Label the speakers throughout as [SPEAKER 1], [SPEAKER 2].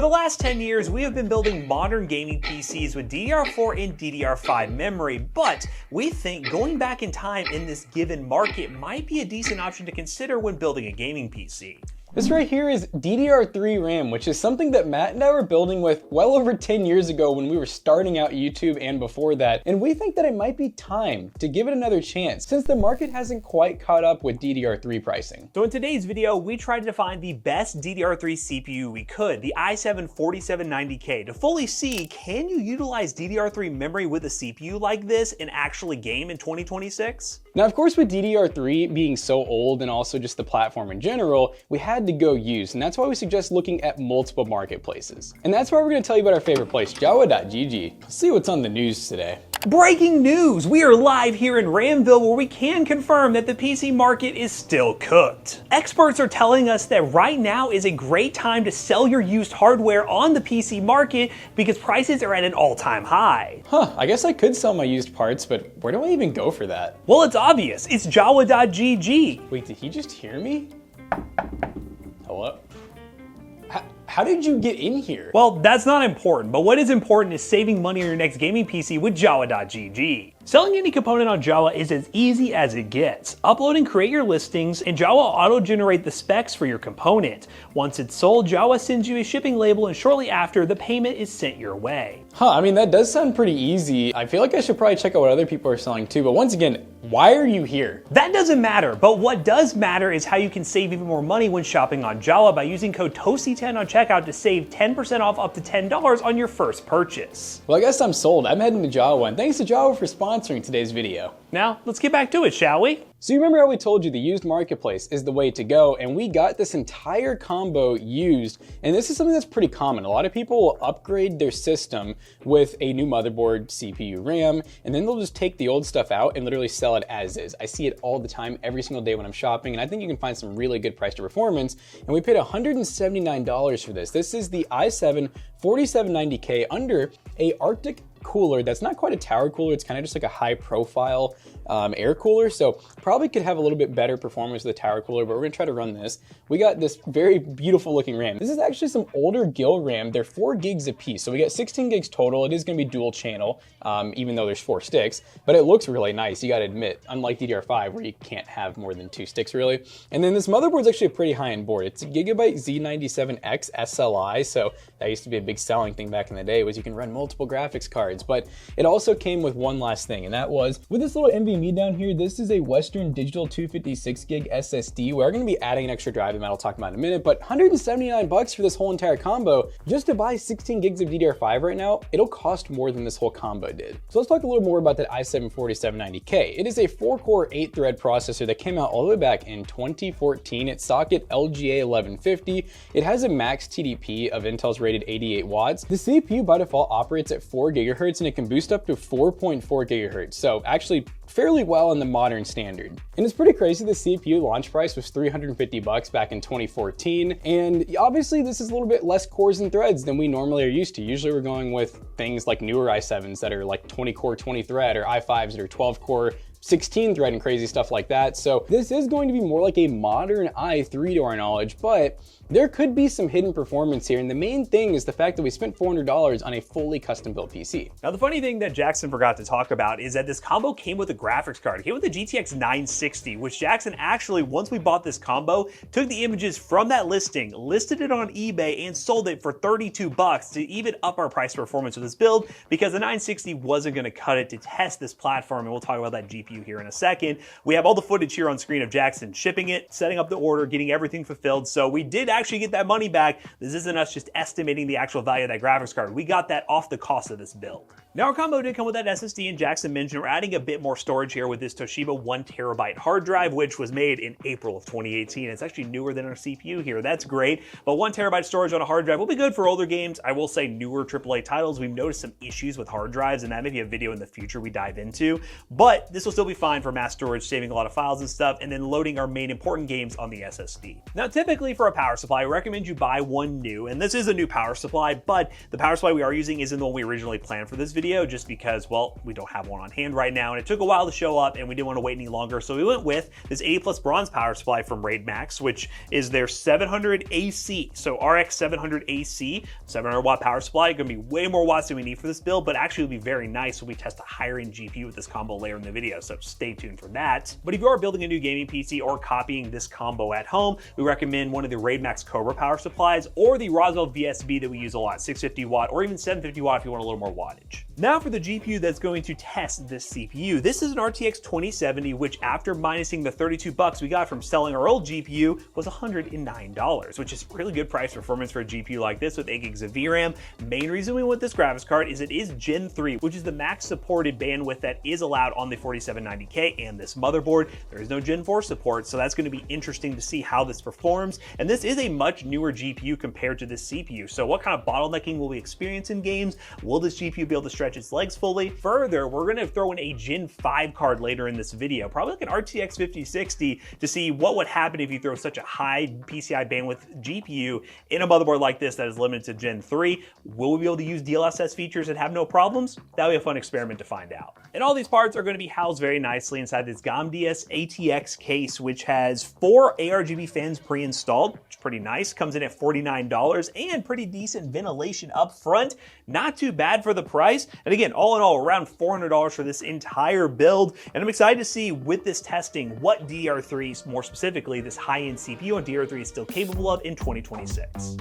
[SPEAKER 1] For the last 10 years, we have been building modern gaming PCs with DDR4 and DDR5 memory, but we think going back in time in this given market might be a decent option to consider when building a gaming PC.
[SPEAKER 2] This right here is DDR3 RAM, which is something that Matt and I were building with well over 10 years ago when we were starting out YouTube and before that, and we think that it might be time to give it another chance since the market hasn't quite caught up with DDR3 pricing.
[SPEAKER 1] So in today's video, we tried to find the best DDR3 CPU we could, the i7-4790K, to fully see, can you utilize DDR3 memory with a CPU like this and actually game in 2026?
[SPEAKER 2] Now, of course, with DDR3 being so old and also just the platform in general, we had to go used, and that's why we suggest looking at multiple marketplaces. And that's why we're going to tell you about our favorite place, Jawa.gg. Let's see what's on the news today.
[SPEAKER 1] Breaking news! We are live here in Ramville where we can confirm that the PC market is still cooked. Experts are telling us that right now is a great time to sell your used hardware on the PC market because prices are at an all-time high.
[SPEAKER 2] I guess I could sell my used parts, but where do I even go for that?
[SPEAKER 1] Well, it's obvious. It's Jawa.gg.
[SPEAKER 2] Wait, did he just hear me? Hello? How did you get in here?
[SPEAKER 1] Well, that's not important, but what is important is saving money on your next gaming PC with Jawa.gg. Selling any component on Jawa is as easy as it gets. Upload and create your listings, and Jawa will auto-generate the specs for your component. Once it's sold, Jawa sends you a shipping label, and shortly after, the payment is sent your way.
[SPEAKER 2] I mean, that does sound pretty easy. I feel like I should probably check out what other people are selling too, but once again, why are you here?
[SPEAKER 1] That doesn't matter, but what does matter is how you can save even more money when shopping on Jawa by using code TOASTY10 on checkout to save 10% off up to $10 on your first purchase.
[SPEAKER 2] Well, I guess I'm sold. I'm heading to Jawa, and thanks to Jawa for sponsoring today's video.
[SPEAKER 1] Now, let's get back to it, shall we?
[SPEAKER 2] So you remember how we told you the used marketplace is the way to go, and we got this entire combo used, and this is something that's pretty common. A lot of people will upgrade their system with a new motherboard, CPU, RAM, and then they'll just take the old stuff out and literally sell it as is. I see it all the time, every single day when I'm shopping, and I think you can find some really good price to performance, and we paid $179 for this. This is the i7-4790K under a Arctic cooler that's not quite a tower cooler, it's kind of just like a high profile air cooler, so probably could have a little bit better performance with the tower cooler, but we're gonna try to run this. We got this very beautiful looking RAM. This is actually some older Gil RAM. They're 4 gigs a piece, so we got 16 gigs total. It is gonna be dual channel, even though there's 4 sticks, but it looks really nice, you gotta admit, unlike DDR5 where you can't have more than 2 sticks really. And then this motherboard's actually a pretty high-end board. It's a Gigabyte Z97X SLI, so that used to be a big selling thing back in the day, was you can run multiple graphics cards, but it also came with one last thing, and that was with this little NVMe down here. This is a Western Digital 256 gig SSD. We're going to be adding an extra drive that I'll talk about in a minute, but $179 for this whole entire combo. Just to buy 16 gigs of DDR5 right now, it'll cost more than this whole combo did. So let's talk a little more about that i7-4790K. It is a 4-core 8-thread processor that came out all the way back in 2014. It's socket LGA 1150. It has a max TDP of Intel's rated 88 watts. The CPU by default operates at 4 gigahertz and it can boost up to 4.4 gigahertz. So actually fairly well in the modern standard. And it's pretty crazy, the CPU launch price was $350 back in 2014. And obviously this is a little bit less cores and threads than we normally are used to. Usually we're going with things like newer i7s that are like 20 core, 20 thread, or i5s that are 12 core, 16 thread and crazy stuff like that. So this is going to be more like a modern i3 to our knowledge, but there could be some hidden performance here. And the main thing is the fact that we spent $400 on a fully custom built PC.
[SPEAKER 1] Now, the funny thing that Jackson forgot to talk about is that this combo came with a graphics card. It came with a GTX 960, which Jackson actually, once we bought this combo, took the images from that listing, listed it on eBay, and sold it for $32 to even up our price performance with this build, because the 960 wasn't gonna cut it to test this platform, and we'll talk about that GPU here in a second. We have all the footage here on screen of Jackson shipping it, setting up the order, getting everything fulfilled, so we did actually get that money back. This isn't us just estimating the actual value of that graphics card. We got that off the cost of this build. Now, our combo did come with that SSD, and Jackson mentioned we're adding a bit more storage here with this Toshiba 1TB hard drive, which was made in April of 2018. It's actually newer than our CPU here. That's great, but 1TB storage on a hard drive will be good for older games. I will say newer AAA titles, we've noticed some issues with hard drives, and that may be a video in the future we dive into, but this will still still be fine for mass storage, saving a lot of files and stuff, and then loading our main important games on the SSD. Now, typically for a power supply, I recommend you buy one new, and this is a new power supply, but the power supply we are using isn't the one we originally planned for this video, just because, well, we don't have one on hand right now, and it took a while to show up, and we didn't want to wait any longer, so we went with this 80 plus bronze power supply from Raid Max, which is their 700 AC. So RX 700 AC, 700 watt power supply, gonna be way more watts than we need for this build, but actually will be very nice when we test a higher end GPU with this combo later in the video, so stay tuned for that. But if you are building a new gaming PC or copying this combo at home, we recommend one of the Raid Max Cobra power supplies or the Roswell VSB that we use a lot, 650 watt or even 750 watt if you want a little more wattage. Now for the GPU that's going to test this CPU. This is an RTX 2070, which after minusing the $32 we got from selling our old GPU was $109, which is really good price performance for a GPU like this with 8 gigs of VRAM. Main reason we want this graphics card is it is Gen 3, which is the max supported bandwidth that is allowed on the 4790K and this motherboard. There is no Gen 4 support, so that's going to be interesting to see how this performs. And this is a much newer GPU compared to this CPU. So what kind of bottlenecking will we experience in games? Will this GPU be able to stretch its legs fully? Further, we're going to throw in a Gen 5 card later in this video, probably like an RTX 5060, to see what would happen if you throw such a high PCI bandwidth GPU in a motherboard like this that is limited to Gen 3. Will we be able to use DLSS features and have no problems? That'll be a fun experiment to find out. And all these parts are going to be housed very nicely inside this GAMDS ATX case, which has 4 ARGB fans pre-installed, which is pretty nice. Comes in at $49 and pretty decent ventilation up front. Not too bad for the price. And again, all in all, around $400 for this entire build. And I'm excited to see with this testing what DDR3, more specifically this high-end CPU on DDR3 is still capable of in 2026.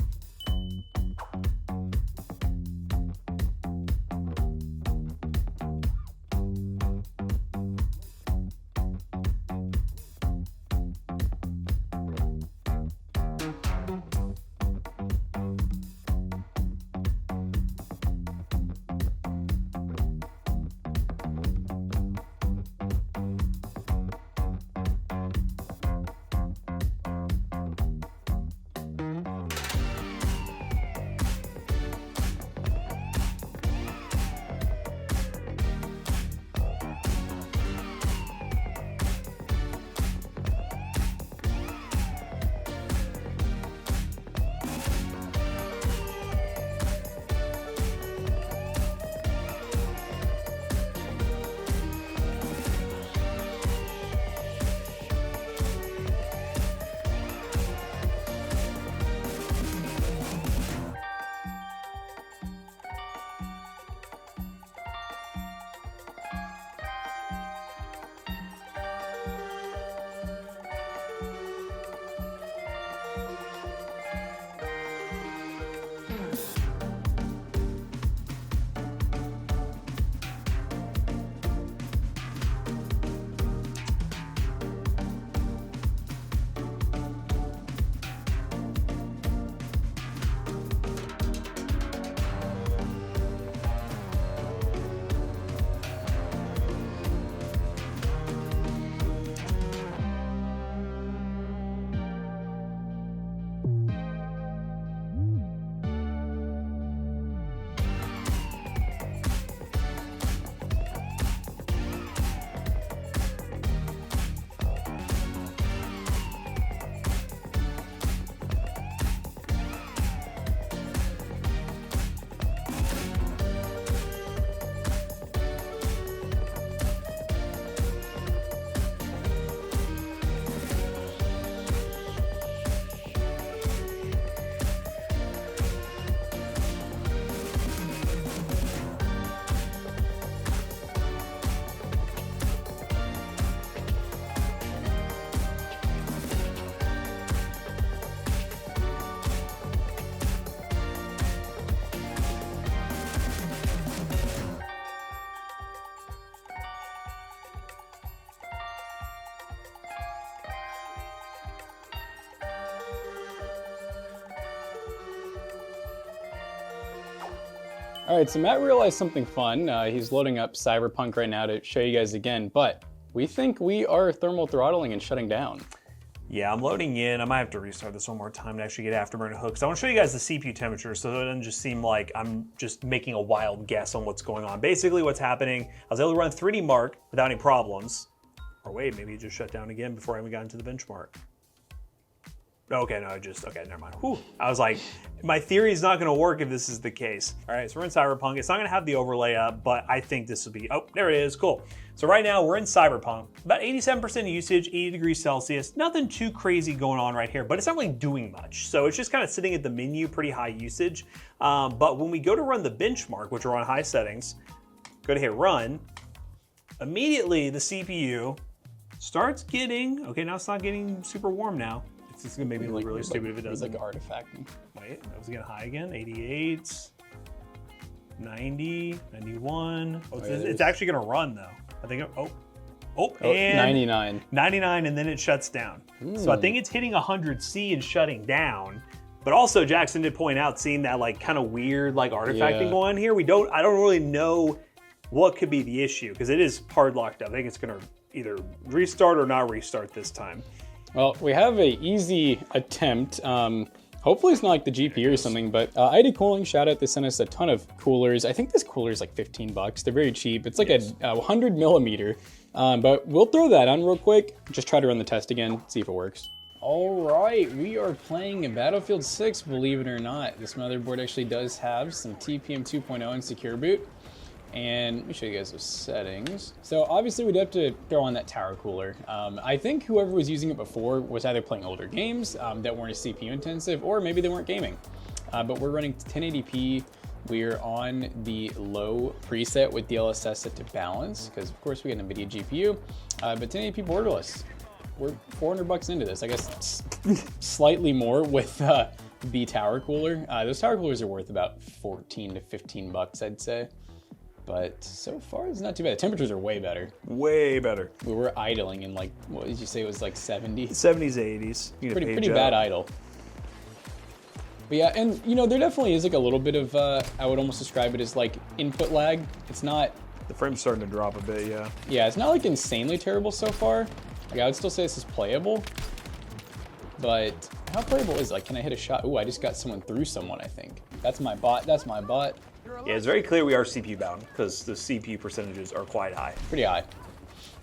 [SPEAKER 2] All right, so Matt realized something fun. He's loading up Cyberpunk right now to show you guys again, but we think we are thermal throttling and shutting down.
[SPEAKER 1] Yeah, I'm loading in. I might have to restart this one more time to actually get afterburner hooks. I want to show you guys the CPU temperature so that it doesn't just seem like I'm just making a wild guess on what's going on. Basically what's happening, I was able to run 3D Mark without any problems. Or wait, maybe it just shut down again before I even got into the benchmark. Okay, no, okay, never mind. Whew. I was like, my theory is not gonna work if this is the case. All right, so we're in Cyberpunk. It's not gonna have the overlay up, but I think this will be, oh, there it is, cool. So right now we're in Cyberpunk, about 87% usage, 80 degrees Celsius. Nothing too crazy going on right here, but it's not really doing much. So it's just kind of sitting at the menu, pretty high usage. But when we go to run the benchmark, which are on high settings, go to hit run, immediately the CPU starts getting, okay, now it's not getting super warm now. It's gonna make me look really stupid if it doesn't.
[SPEAKER 2] It's like artifacting.
[SPEAKER 1] Wait, that was getting high again. 88, 90, 91. Oh, it's actually gonna run though. I think, and
[SPEAKER 2] 99.
[SPEAKER 1] 99, and then it shuts down. So I think it's hitting 100C and shutting down. But also, Jackson did point out, seeing that like kind of weird like artifacting going on here. I don't really know what could be the issue because it is hard locked up. I think it's gonna either restart or not restart this time.
[SPEAKER 2] Well, we have a easy attempt. Hopefully it's not like the GPU or something, but ID Cooling, shout out, they sent us a ton of coolers. I think this cooler is like 15 bucks. They're very cheap. It's like a 100 millimeter, but we'll throw that on real quick. Just try to run the test again, see if it works. All right, we are playing in Battlefield 6, believe it or not. This motherboard actually does have some TPM 2.0 and Secure Boot. And let me show you guys those settings. So obviously we'd have to throw on that tower cooler. I think whoever was using it before was either playing older games that weren't as CPU intensive, or maybe they weren't gaming. But we're running 1080p. We're on the low preset with DLSS set to balance, because of course we got an NVIDIA GPU, but 1080p borderless. We're 400 bucks into this. I guess slightly more with the tower cooler. Those tower coolers are worth about 14 to 15 bucks, I'd say. But so far, it's not too bad. The temperatures are way better.
[SPEAKER 1] Way better.
[SPEAKER 2] We were idling in like, what did you say, it was like 70?
[SPEAKER 1] 70s, 80s.
[SPEAKER 2] Pretty bad idle. But yeah, and you know, there definitely is like a little bit of, I would almost describe it as like input lag. It's not...
[SPEAKER 1] The frame's starting to drop a bit, yeah.
[SPEAKER 2] Yeah, it's not like insanely terrible so far. Like I would still say this is playable. But how playable is it? Like, can I hit a shot? Ooh, I just got someone through someone, I think. That's my bot, that's my bot.
[SPEAKER 1] Yeah, it's very clear we are CPU bound because the CPU percentages are quite high.
[SPEAKER 2] Pretty high.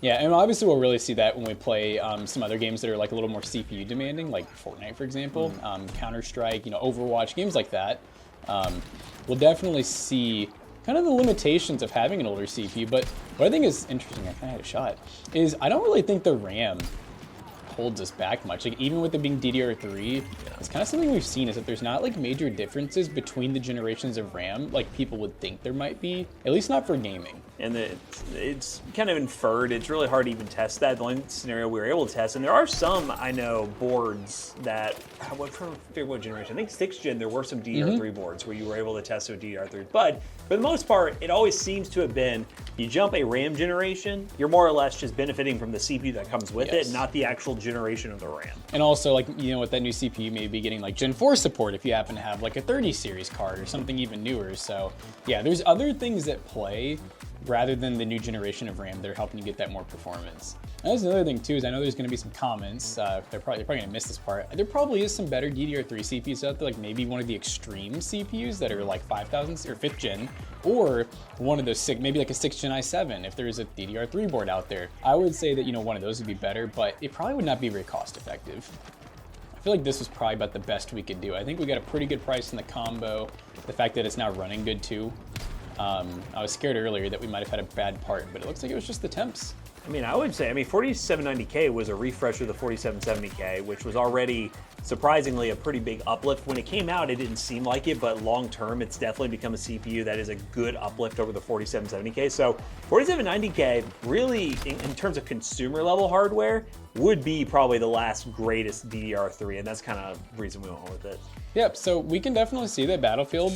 [SPEAKER 2] Yeah, and obviously we'll really see that when we play some other games that are like a little more CPU demanding, like Fortnite, for example, Counter-Strike, you know, Overwatch, games like that. We'll definitely see kind of the limitations of having an older CPU, but what I think is interesting, I kind of had a shot, is I don't really think the RAM holds us back much. Like even with it being DDR3, it's kind of something we've seen is that there's not like major differences between the generations of RAM like people would think there might be, at least not for gaming.
[SPEAKER 1] And it's kind of inferred. It's really hard to even test that. The only scenario we were able to test, and there are some, I know, boards that, I'm trying to figure what generation. I think 6th gen, there were some DDR3 boards where you were able to test with DDR3. But for the most part, it always seems to have been, you jump a RAM generation, you're more or less just benefiting from the CPU that comes with it, not the actual generation of the RAM.
[SPEAKER 2] And also, like, you know, with that new CPU, you may be getting like Gen 4 support if you happen to have like a 30 series card or something even newer. So yeah, there's other things at play rather than the new generation of RAM that are helping you get that more performance. And that's another thing too, is I know there's gonna be some comments, they're probably gonna miss this part. There probably is some better DDR3 CPUs out there, like maybe one of the extreme CPUs that are like 5000 or 5th gen, or one of those maybe like a 6th gen i7 if there is a DDR3 board out there. I would say that, you know, one of those would be better, but it probably would not be very cost effective. I feel like this was probably about the best we could do. I think we got a pretty good price in the combo. The fact that it's now running good too. I was scared earlier that we might have had a bad part, but it looks like it was just the temps.
[SPEAKER 1] I mean, I would say, 4790K was a refresh of the 4770K, which was already surprisingly a pretty big uplift. When it came out, it didn't seem like it, but long term, it's definitely become a CPU that is a good uplift over the 4770K. So 4790K, really, in terms of consumer level hardware, would be probably the last greatest DDR3, and that's kind of the reason we went with it.
[SPEAKER 2] Yep, so we can definitely see that Battlefield,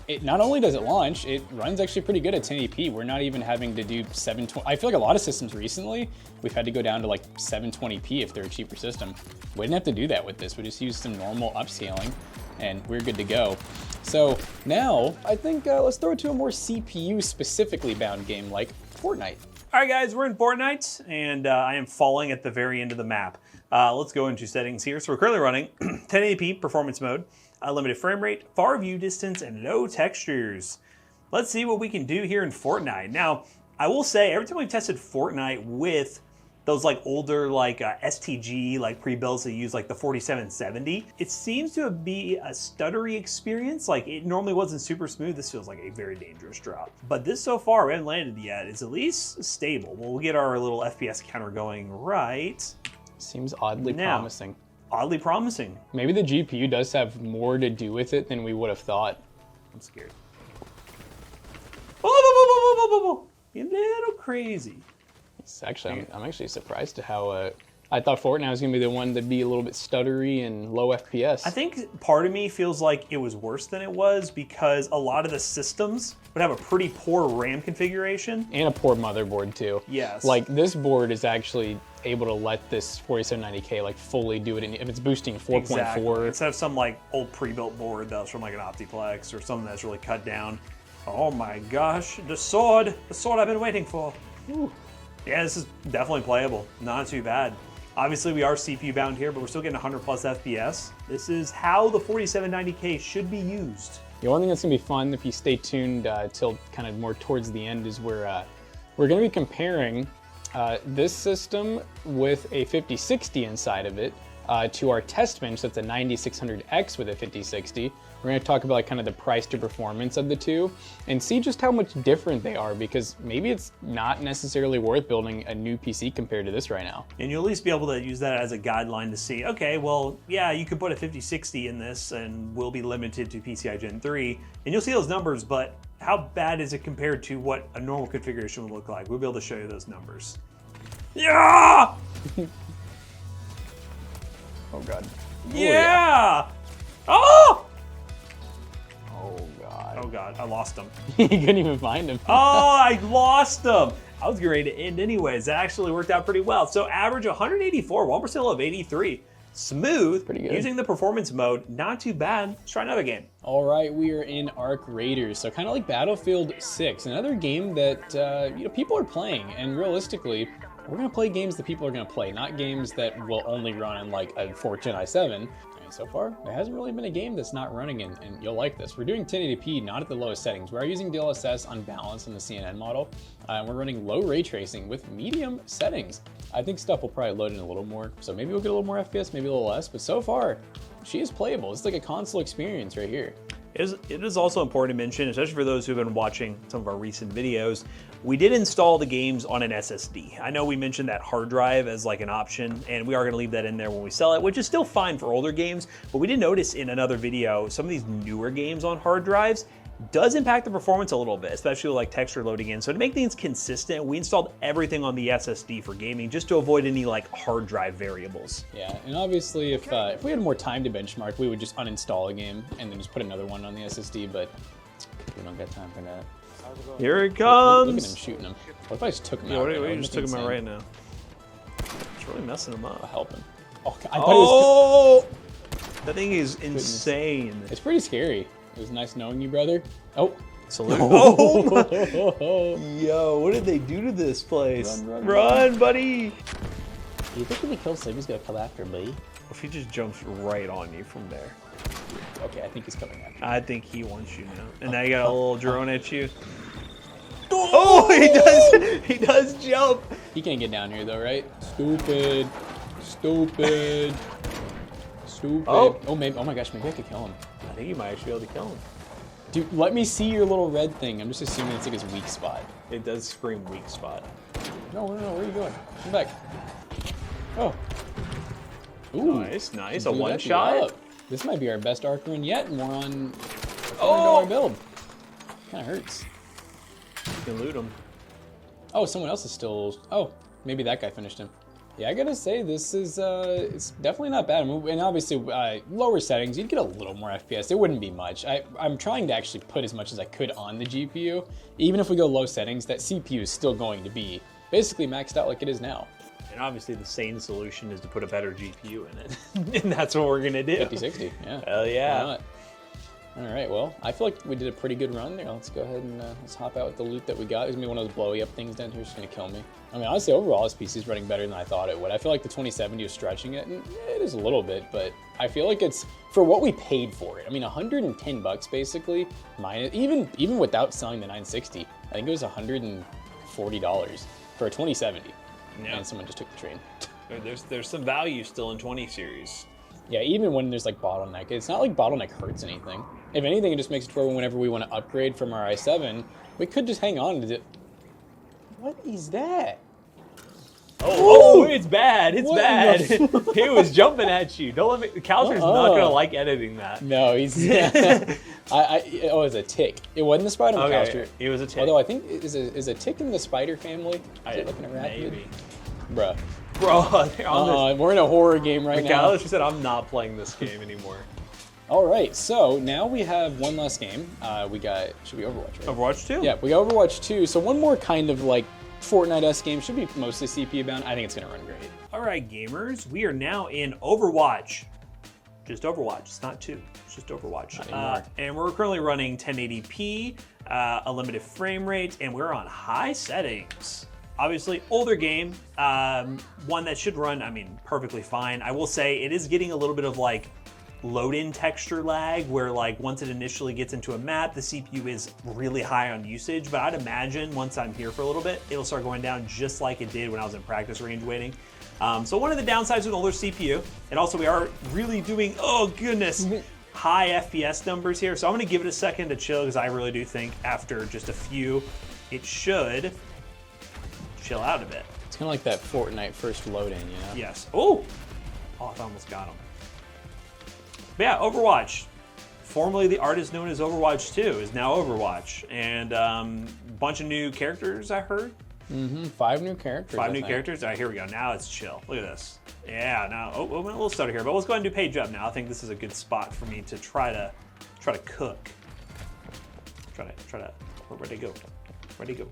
[SPEAKER 2] it not only does it launch, it runs actually pretty good at 1080p. We're not even having to do 720. I feel like a lot of systems recently, we've had to go down to like 720p if they're a cheaper system. We didn't have to do that with this. We just used some normal upscaling and we're good to go. So now I think let's throw it to a more CPU specifically bound game like Fortnite.
[SPEAKER 1] All right, guys, we're in Fortnite, and I am falling at the very end of the map. Let's go into settings here. So we're currently running 1080p performance mode, limited frame rate, far view distance, and no textures. Let's see what we can do here in Fortnite. Now, I will say, every time we've tested Fortnite with those like older like STG like pre-builds that use like the 4770. It seems to be a stuttery experience. Like it normally wasn't super smooth. This feels like a very dangerous drop. But this so far, we haven't landed yet. It's at least stable. We'll get our little FPS counter going right.
[SPEAKER 2] Seems oddly promising.
[SPEAKER 1] Oddly promising.
[SPEAKER 2] Maybe the GPU does have more to do with it than we would have thought.
[SPEAKER 1] I'm scared. A little crazy.
[SPEAKER 2] It's actually, I'm actually surprised to how I thought Fortnite was gonna be the one that'd be a little bit stuttery and low FPS.
[SPEAKER 1] I think part of me feels like it was worse than it was because a lot of the systems would have a pretty poor RAM configuration.
[SPEAKER 2] And a poor motherboard too.
[SPEAKER 1] Yes.
[SPEAKER 2] Like this board is actually able to let this 4790K like fully do it if it's boosting 4.4.
[SPEAKER 1] Exactly. Instead of some like old pre-built board that was from like an Optiplex or something that's really cut down. Oh my gosh, the sword I've been waiting for. Ooh. Yeah, this is definitely playable. Not too bad. Obviously, we are CPU bound here, but we're still getting 100 plus FPS. This is how the 4790K should be used.
[SPEAKER 2] The one thing that's gonna be fun if you stay tuned till kind of more towards the end is we're gonna be comparing this system with a 5060 inside of it to our test bench that's a 9600X with a 5060. We're going to talk about like kind of the price to performance of the two and see just how much different they are, because maybe it's not necessarily worth building a new PC compared to this right now.
[SPEAKER 1] And you'll at least be able to use that as a guideline to see, okay, well, yeah, you could put a 5060 in this and we'll be limited to PCI Gen 3. And you'll see those numbers, but how bad is it compared to what a normal configuration would look like? We'll be able to show you those numbers. Yeah!
[SPEAKER 2] Oh God.
[SPEAKER 1] Yeah! Oh!
[SPEAKER 2] Oh God.
[SPEAKER 1] Oh God, I lost him.
[SPEAKER 2] You couldn't even find him.
[SPEAKER 1] Oh, I lost him. I was getting ready to end anyways. That actually worked out pretty well. So average 184, 1% of 83. Smooth.
[SPEAKER 2] Pretty good.
[SPEAKER 1] Using the performance mode, not too bad. Let's try another game.
[SPEAKER 2] All right, we are in Arc Raiders, so kind of like Battlefield 6, another game that people are playing, and realistically, we're gonna play games that people are gonna play, not games that will only run in like a 4th Gen i7. And so far, there hasn't really been a game that's not running in, and you'll like this. We're doing 1080p, not at the lowest settings. We are using DLSS on balance in the CNN model, and we're running low ray tracing with medium settings. I think stuff will probably load in a little more, so maybe we'll get a little more FPS, maybe a little less, but so far, she is playable. It's like a console experience right here.
[SPEAKER 1] It is also important to mention, especially for those who've been watching some of our recent videos, we did install the games on an SSD. I know we mentioned that hard drive as like an option, and we are gonna leave that in there when we sell it, which is still fine for older games, but we did notice in another video, some of these newer games on hard drives does impact the performance a little bit, especially with like texture loading in. So to make things consistent, we installed everything on the SSD for gaming just to avoid any like hard drive variables.
[SPEAKER 2] Yeah, and obviously if we had more time to benchmark, we would just uninstall a game and then just put another one on the SSD, but we don't got time for that.
[SPEAKER 1] Here it comes!
[SPEAKER 2] Look at him shooting him. What if I just took him out?
[SPEAKER 1] What if you just took him out right now? It's really messing him up.
[SPEAKER 2] I'll help him. Oh, I thought it was...
[SPEAKER 1] That thing is insane.
[SPEAKER 2] It's pretty scary. It was nice knowing you, brother. Oh.
[SPEAKER 1] Salute. Oh. Yo, what did they do to this place? Run, buddy.
[SPEAKER 2] Do you think if he kills him, he's going to come after me?
[SPEAKER 1] If he just jumps right on you from there.
[SPEAKER 2] Okay, I think he's coming after me.
[SPEAKER 1] I think he wants you now. And now you got a little drone at you. Oh, he does jump.
[SPEAKER 2] He can't get down here though, right? Stupid. Stupid. Stupid. Oh, maybe. Oh my gosh, maybe I could kill him.
[SPEAKER 1] I think you might actually be able to kill him.
[SPEAKER 2] Dude, let me see your little red thing. I'm just assuming it's like his weak spot.
[SPEAKER 1] It does scream weak spot.
[SPEAKER 2] No, where are you going? Come back. Oh. Ooh.
[SPEAKER 1] Nice. A one shot.
[SPEAKER 2] This might be our best arc run yet. More on $400 build. Kind of hurts.
[SPEAKER 1] You can loot him.
[SPEAKER 2] Oh, someone else is still. Oh, maybe that guy finished him. Yeah, I gotta say, this is, it's definitely not bad. And obviously, lower settings, you'd get a little more FPS. It wouldn't be much. I'm trying to actually put as much as I could on the GPU. Even if we go low settings, that CPU is still going to be basically maxed out like it is now.
[SPEAKER 1] And obviously, the sane solution is to put a better GPU in it. And that's what we're gonna do.
[SPEAKER 2] 5060, yeah.
[SPEAKER 1] Hell yeah.
[SPEAKER 2] Why not? All right, well, I feel like we did a pretty good run there. Let's go ahead and let's hop out with the loot that we got. There's gonna be one of those blowy up things down here. It's gonna kill me. I mean, honestly, overall, this PC is running better than I thought it would. I feel like the 2070 is stretching it, and it is a little bit, but I feel like it's for what we paid for it. I mean, 110 bucks basically, minus even without selling the 960. I think it was $140 for a 2070.
[SPEAKER 1] Yeah.
[SPEAKER 2] And someone just took the train.
[SPEAKER 1] There's some value still in 20 series.
[SPEAKER 2] Yeah, even when there's like Bottleneck, it's not like Bottleneck hurts anything. If anything, it just makes it to where whenever we want to upgrade from our i7, we could just hang on to it. What is that?
[SPEAKER 1] Oh, it's bad. It's
[SPEAKER 2] What
[SPEAKER 1] bad.
[SPEAKER 2] in the
[SPEAKER 1] He was jumping at you. Don't let me. Calcer's not gonna like editing that.
[SPEAKER 2] No, he's. It was a tick. It wasn't the spider
[SPEAKER 1] Okay, it was a tick.
[SPEAKER 2] Although I think is a tick in the spider family. Is it looking at
[SPEAKER 1] maybe.
[SPEAKER 2] Bruh.
[SPEAKER 1] Bro,
[SPEAKER 2] We're in a horror game right now.
[SPEAKER 1] Calcer said, "I'm not playing this game anymore."
[SPEAKER 2] All right, so now we have one last game. We got should be Overwatch, right?
[SPEAKER 1] Overwatch 2?
[SPEAKER 2] Yeah, we got Overwatch 2. So one more kind of like Fortnite-esque game. Should be mostly CPU bound. I think it's gonna run great.
[SPEAKER 1] All right, gamers, we are now in Overwatch. Just Overwatch. It's not 2. It's just Overwatch.
[SPEAKER 2] Not anymore.
[SPEAKER 1] And we're currently running 1080p, a limited frame rate, and we're on high settings. Obviously, older game, one that should run, I mean, perfectly fine. I will say it is getting a little bit of like load-in texture lag, where like once it initially gets into a map, the CPU is really high on usage, but I'd imagine once I'm here for a little bit, it'll start going down just like it did when I was in practice range waiting. So one of the downsides with an older CPU, and also we are really doing, oh goodness, high FPS numbers here. So I'm gonna give it a second to chill, because I really do think after just a few, it should chill out a bit.
[SPEAKER 2] It's kind of like that Fortnite first load-in, you know?
[SPEAKER 1] Yes. Oh, I almost got him. But yeah, Overwatch. Formerly the artist known as Overwatch 2 is now Overwatch. And bunch of new characters, I heard.
[SPEAKER 2] 5 new characters.
[SPEAKER 1] 5 new characters. All right, here we go. Now it's chill. Look at this. Yeah, now, we went a little stutter here, but let's go ahead and do page up now. I think this is a good spot for me to try to cook. Where'd they go? Where'd they go?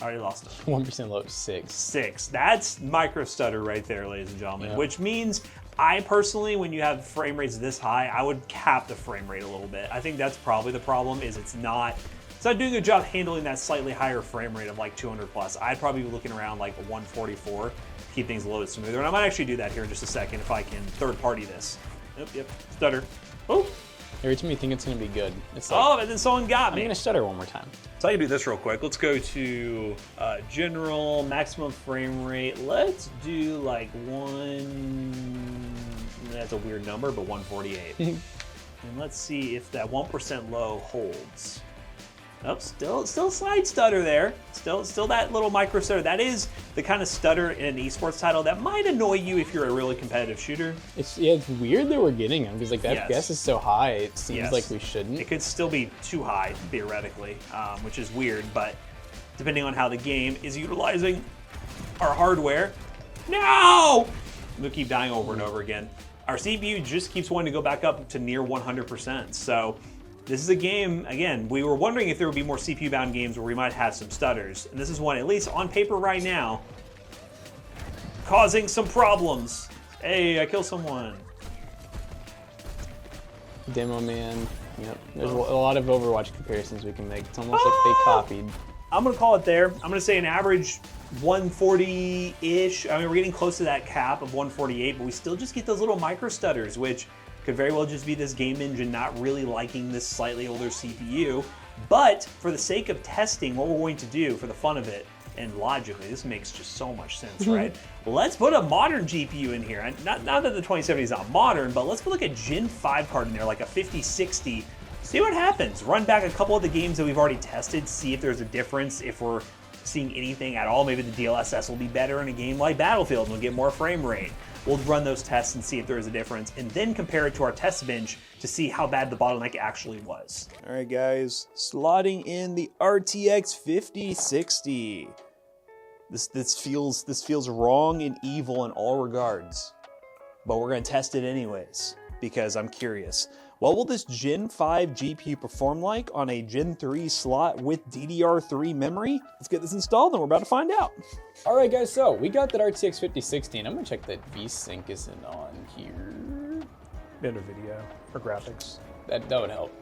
[SPEAKER 1] I already lost it.
[SPEAKER 2] 1% low, 6.
[SPEAKER 1] 6. That's micro stutter right there, ladies and gentlemen,
[SPEAKER 2] Yep.
[SPEAKER 1] which means I personally, when you have frame rates this high, I would cap the frame rate a little bit. I think that's probably the problem, is it's not doing a job handling that slightly higher frame rate of like 200 plus. I'd probably be looking around like a 144 to keep things a little bit smoother. And I might actually do that here in just a second if I can third party this. Yep, stutter. Oh.
[SPEAKER 2] Every time you think it's going to be good, it's like,
[SPEAKER 1] Oh, and then someone got me.
[SPEAKER 2] I'm going to stutter one more time.
[SPEAKER 1] So I can do this real quick. Let's go to general, maximum frame rate. Let's do like that's a weird number, but 148. And let's see if that 1% low holds. Oh, still slight stutter there. Still that little micro stutter. That is the kind of stutter in an esports title that might annoy you if you're a really competitive shooter.
[SPEAKER 2] It's weird that we're getting them, because like the FPS is so high, it seems like we shouldn't.
[SPEAKER 1] It could still be too high, theoretically, which is weird, but depending on how the game is utilizing our hardware. No! We'll keep dying over and over again. Our CPU just keeps wanting to go back up to near 100%. So this is a game, again, we were wondering if there would be more CPU-bound games where we might have some stutters. And this is one, at least on paper right now, causing some problems. Hey, I killed someone.
[SPEAKER 2] Demo man. Yep. There's a lot of Overwatch comparisons we can make. It's almost like they copied.
[SPEAKER 1] I'm gonna call it there. I'm gonna say an average 140-ish. I mean, we're getting close to that cap of 148, but we still just get those little micro stutters, which could very well just be this game engine not really liking this slightly older CPU. But for the sake of testing, what we're going to do for the fun of it, and logically, this makes just so much sense, right? Let's put a modern GPU in here. And not that the 2070 is not modern, but let's put like a Gen 5 card in there, like a 5060. See what happens. Run back a couple of the games that we've already tested, see if there's a difference, if we're seeing anything at all. Maybe the DLSS will be better in a game like Battlefield and we'll get more frame rate. We'll run those tests and see if there is a difference, and then compare it to our test bench to see how bad the bottleneck actually was. All right, guys, slotting in the RTX 5060. This feels wrong and evil in all regards, but we're gonna test it anyways because I'm curious. What will this Gen 5 GPU perform like on a Gen 3 slot with DDR3 memory? Let's get this installed and we're about to find out.
[SPEAKER 2] All right, guys, so we got that RTX 5060, and I'm gonna check that VSync isn't on here.
[SPEAKER 1] Bit of video or graphics.
[SPEAKER 2] That would help.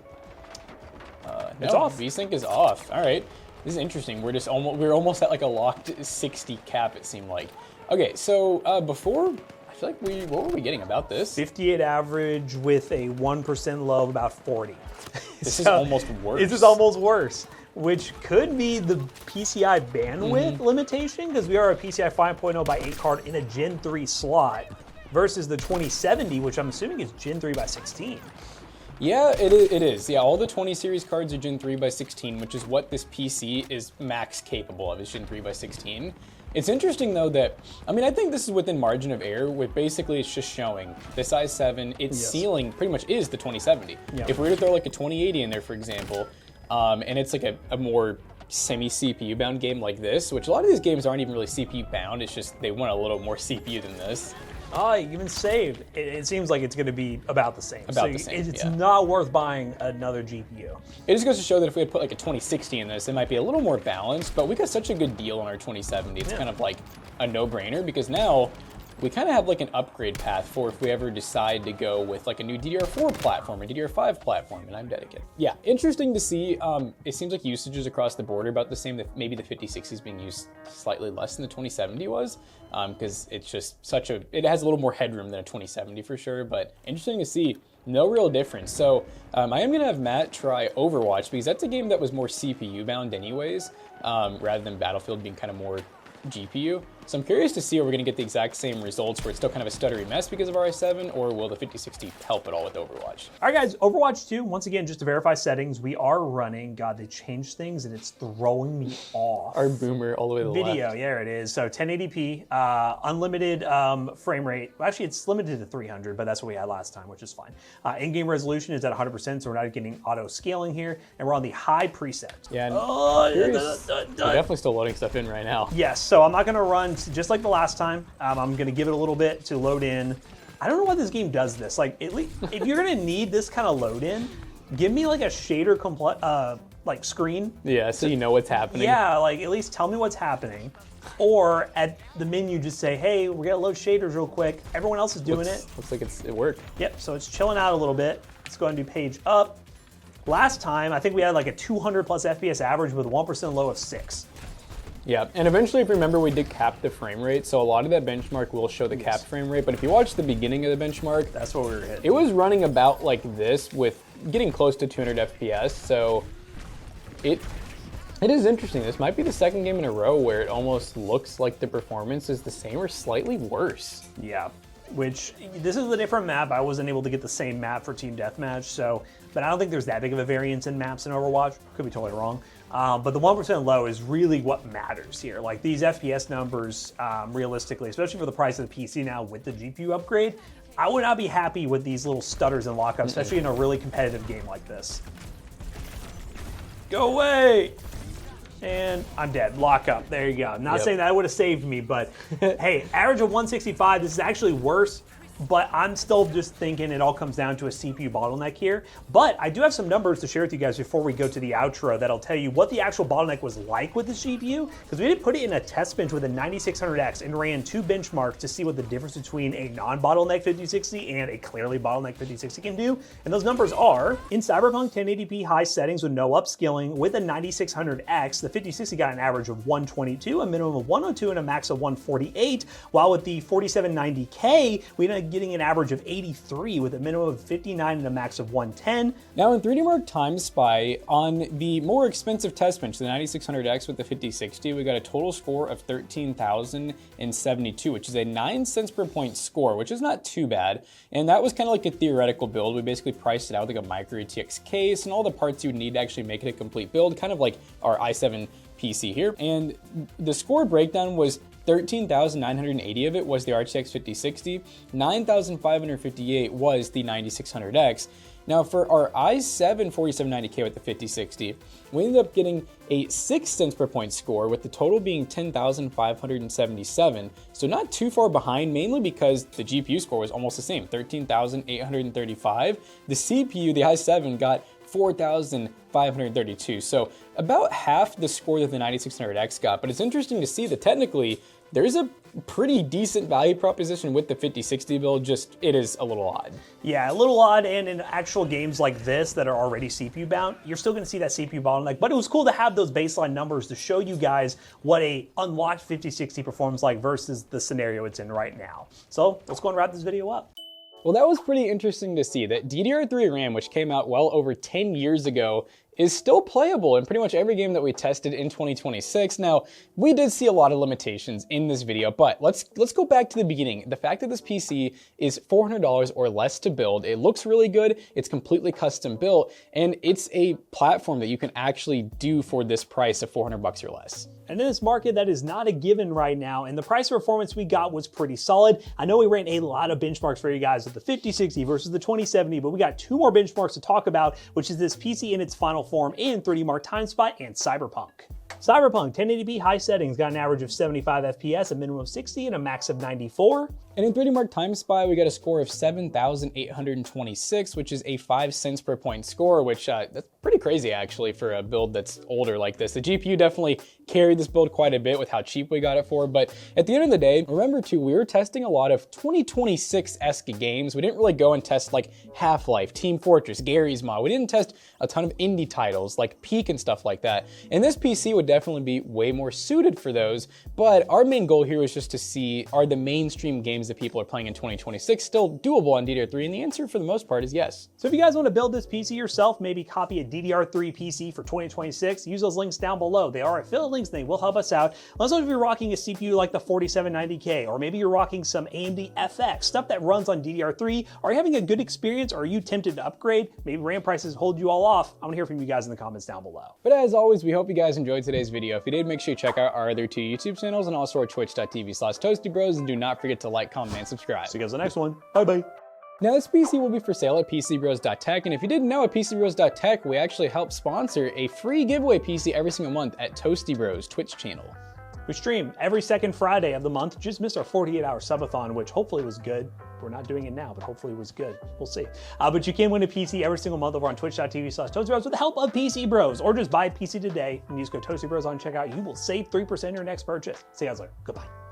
[SPEAKER 1] It's
[SPEAKER 2] no,
[SPEAKER 1] off.
[SPEAKER 2] VSync is off. All right, this is interesting. We're almost at like a locked 60 cap. It seemed like. Okay, so before I feel like what were we getting about this?
[SPEAKER 1] 58 average with a 1% low of about 40.
[SPEAKER 2] This is almost worse.
[SPEAKER 1] This is almost worse, which could be the PCI bandwidth limitation, because we are a PCI 5.0 by 8 card in a Gen 3 slot versus the 2070, which I'm assuming is Gen 3 by 16.
[SPEAKER 2] Yeah, it is. Yeah, all the 20 series cards are Gen 3 by 16, which is what this PC is max capable of, is Gen 3 by 16. It's interesting though that, I mean, I think this is within margin of error, with basically it's just showing this i7, its ceiling pretty much is the 2070.
[SPEAKER 1] Yep.
[SPEAKER 2] If we were to throw like a 2080 in there, for example, and it's like a more semi-CPU bound game like this, which a lot of these games aren't even really CPU bound, it's just they want a little more CPU than this.
[SPEAKER 1] Oh, even saved. It seems like it's going to be about the same. It's
[SPEAKER 2] yeah.
[SPEAKER 1] not worth buying another GPU.
[SPEAKER 2] It just goes to show that if we had put like a 2060 in this, it might be a little more balanced, but we got such a good deal on our 2070. It's kind of like a no-brainer, because now we kind of have like an upgrade path for if we ever decide to go with like a new DDR4 platform or DDR5 platform, and I'm dedicated. Yeah, interesting to see. It seems like usages across the board are about the same. That maybe the 5060 is being used slightly less than the 2070 was, because it's just it has a little more headroom than a 2070 for sure, but interesting to see. No real difference. So I am gonna have Matt try Overwatch, because that's a game that was more CPU bound anyways, rather than Battlefield being kind of more GPU. So I'm curious to see if we're going to get the exact same results where it's still kind of a stuttery mess because of our i7, or will the 5060 help at all with Overwatch?
[SPEAKER 1] All right, guys, Overwatch 2, once again, just to verify settings, we are running, God, they changed things and it's throwing me off.
[SPEAKER 2] Our boomer all the way to the
[SPEAKER 1] Video,
[SPEAKER 2] left.
[SPEAKER 1] yeah, it is. So 1080p, unlimited frame rate. Well, actually, it's limited to 300, but that's what we had last time, which is fine. In-game resolution is at 100%, so we're not getting auto scaling here, and we're on the high preset.
[SPEAKER 2] Yeah, we're definitely still loading stuff in right now.
[SPEAKER 1] Yes, so I'm not going to run just like the last time. I'm going to give it a little bit to load in. I don't know why this game does this. Like, at least, if you're going to need this kind of load in, give me like a shader like screen.
[SPEAKER 2] Yeah, so you know what's happening.
[SPEAKER 1] Yeah, like at least tell me what's happening. Or at the menu, just say, hey, we're gonna load shaders real quick. Everyone else is doing it.
[SPEAKER 2] Looks like it worked.
[SPEAKER 1] Yep, so it's chilling out a little bit. Let's go ahead and do page up. Last time, I think we had like a 200 plus FPS average with a 1% low of 6.
[SPEAKER 2] Yeah, and eventually, if you remember, we did cap the frame rate, so a lot of that benchmark will show the capped frame rate, but if you watch the beginning of the benchmark,
[SPEAKER 1] that's what we were hitting.
[SPEAKER 2] It was running about like this with getting close to 200 FPS, so it is interesting. This might be the second game in a row where it almost looks like the performance is the same or slightly worse.
[SPEAKER 1] Yeah, which, this is a different map. I wasn't able to get the same map for Team Deathmatch, so, but I don't think there's that big of a variance in maps in Overwatch. Could be totally wrong. But the 1% low is really what matters here. Like these FPS numbers, realistically, especially for the price of the PC now with the GPU upgrade, I would not be happy with these little stutters and lockups, especially in a really competitive game like this. Go away! And I'm dead. Lock up. There you go. I'm not saying that would have saved me, but hey, average of 165, this is actually worse. But I'm still just thinking it all comes down to a CPU bottleneck here. But I do have some numbers to share with you guys before we go to the outro that'll tell you what the actual bottleneck was like with the GPU, because we did put it in a test bench with a 9600X and ran 2 benchmarks to see what the difference between a non-bottleneck 5060 and a clearly bottleneck 5060 can do. And those numbers are, in Cyberpunk 1080p high settings with no upscaling with a 9600X, the 5060 got an average of 122, a minimum of 102, and a max of 148, while with the 4790K, we ended up getting an average of 83 with a minimum of 59 and a max of 110.
[SPEAKER 2] Now in 3D Mark Time Spy, on the more expensive test bench, the 9600X with the 5060, we got a total score of 13,072, which is a 9 cents per point score, which is not too bad. And that was kind of like a theoretical build. We basically priced it out with like a micro ATX case and all the parts you would need to actually make it a complete build, kind of like our i7 PC here. And the score breakdown was 13,980 of it was the RTX 5060, 9,558 was the 9600X. Now for our i7 4790K with the 5060, we ended up getting a 6 cents per point score with the total being 10,577. So not too far behind, mainly because the GPU score was almost the same, 13,835. The CPU, the i7, got 4,532. So about half the score that the 9600X got, but it's interesting to see that technically there's a pretty decent value proposition with the 5060 build, just it is a little odd.
[SPEAKER 1] Yeah, a little odd, and in actual games like this that are already CPU bound, you're still gonna see that CPU bottleneck, but it was cool to have those baseline numbers to show you guys what a unlocked 5060 performs like versus the scenario it's in right now. So let's go and wrap this video up.
[SPEAKER 2] Well, that was pretty interesting to see that DDR3 RAM, which came out well over 10 years ago, is still playable in pretty much every game that we tested in 2026. Now, we did see a lot of limitations in this video, but let's go back to the beginning. The fact that this PC is $400 or less to build, it looks really good, it's completely custom built, and it's a platform that you can actually do for this price of $400 or less.
[SPEAKER 1] And in this market, that is not a given right now, and the price performance we got was pretty solid. I know we ran a lot of benchmarks for you guys with the 5060 versus the 2070, but we got 2 more benchmarks to talk about, which is this PC in its final form and 3D Mark Time Spy and Cyberpunk. Cyberpunk 1080p high settings got an average of 75 FPS, a minimum of 60, and a max of 94.
[SPEAKER 2] And in 3D Mark Time Spy, we got a score of 7,826, which is a 5 cents per point score, which that's pretty crazy actually for a build that's older like this. The GPU definitely carried this build quite a bit with how cheap we got it for, but at the end of the day, remember too, we were testing a lot of 2026-esque games. We didn't really go and test like Half-Life, Team Fortress, Garry's Mod. We didn't test a ton of indie titles like Peak and stuff like that. And this PC would definitely be way more suited for those, but our main goal here was just to see, are the mainstream games that people are playing in 2026 still doable on DDR3? And the answer for the most part is yes.
[SPEAKER 1] So if you guys want to build this PC yourself, maybe copy a DDR3 PC for 2026, use those links down below. They are affiliate links, and they will help us out. Let's know if you're rocking a CPU like the 4790K, or maybe you're rocking some AMD FX, stuff that runs on DDR3. Are you having a good experience, or are you tempted to upgrade? Maybe RAM prices hold you all off. I want to hear from you guys in the comments down below.
[SPEAKER 2] But as always, we hope you guys enjoyed today's video. If you did, make sure you check out our other 2 YouTube channels and also our twitch.tv/toastybros, and do not forget to like, comment, and subscribe.
[SPEAKER 1] See you guys in the next one. Bye-bye.
[SPEAKER 2] Now, this PC will be for sale at PCBros.tech, and if you didn't know, at PCBros.tech, we actually help sponsor a free giveaway PC every single month at Toasty Bros Twitch channel.
[SPEAKER 1] We stream every second Friday of the month. Just missed our 48-hour subathon, which hopefully was good. We're not doing it now, but hopefully it was good. We'll see. But you can win a PC every single month over on twitch.tv/ToastyBros with the help of PC Bros, or just buy a PC today and use code Toasty Bros on checkout. You will save 3% on your next purchase. See you guys later. Goodbye.